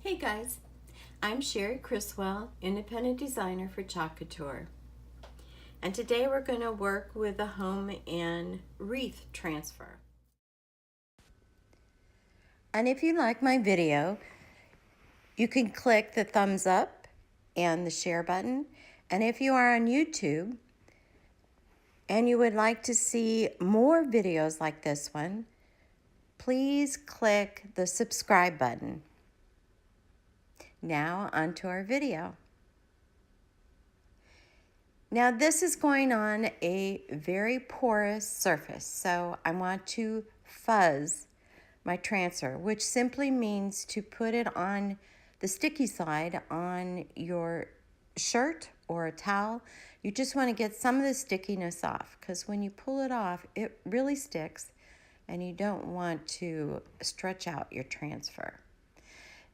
Hey guys, I'm Sherry Criswell, independent designer for Chalk Couture. And today we're going to work with a home and wreath transfer. And if you like my video, you can click the thumbs up and the share button. And if you are on YouTube and you would like to see more videos like this one, please click the subscribe button. Now onto our video. Now this is going on a very porous surface, so I want to fuzz my transfer, which simply means to put it on the sticky side on your shirt or a towel. You just want to get some of the stickiness off, because when you pull it off, it really sticks and you don't want to stretch out your transfer.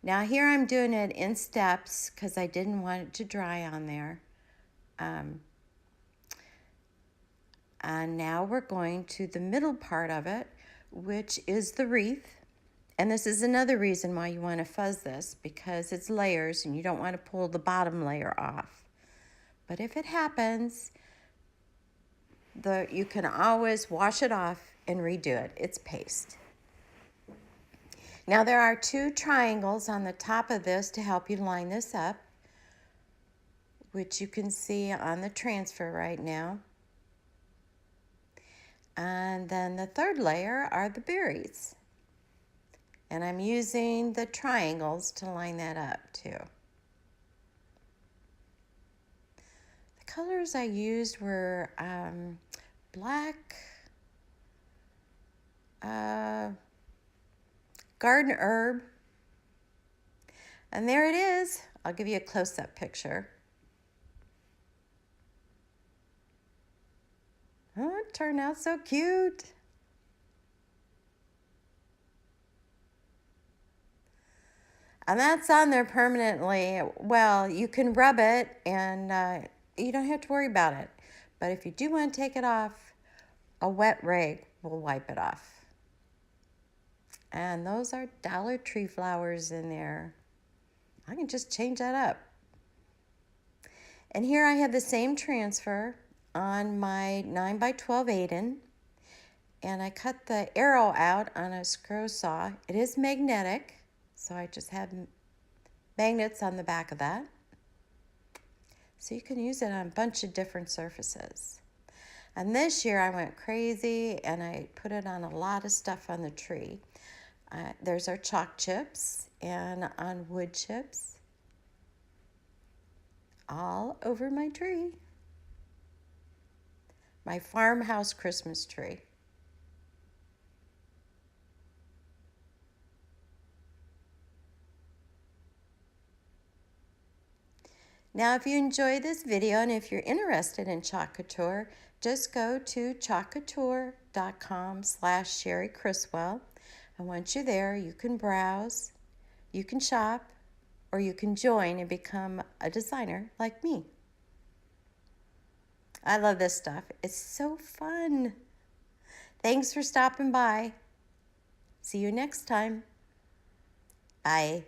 Now here I'm doing it in steps because I didn't want it to dry on there. And now we're going to the middle part of it, which is the wreath. And this is another reason why you want to fuzz this, because it's layers and you don't want to pull the bottom layer off. But if it happens, you can always wash it off and redo it. It's paste. Now there are two triangles on the top of this to help you line this up, which you can see on the transfer right now. And then the third layer are the berries. And I'm using the triangles to line that up too. The colors I used were black, garden herb, and there it is. I'll give you a close-up picture. Oh, it turned out so cute. And that's on there permanently. Well, you can rub it and you don't have to worry about it. But if you do want to take it off, a wet rag will wipe it off. And those are Dollar Tree flowers in there. I can just change that up. And here I have the same transfer on my 9x12 Aden, and I cut the arrow out on a screw saw. It is magnetic, so I just have magnets on the back of that. So you can use it on a bunch of different surfaces. And this year I went crazy and I put it on a lot of stuff on the tree. There's our chalk chips and on wood chips all over my tree. My farmhouse Christmas tree. Now, if you enjoy this video and if you're interested in Chalk Couture, just go to chalkcouture.com/Sherry Criswell. And once you're there, you can browse, you can shop, or you can join and become a designer like me. I love this stuff. It's so fun. Thanks for stopping by. See you next time. Bye.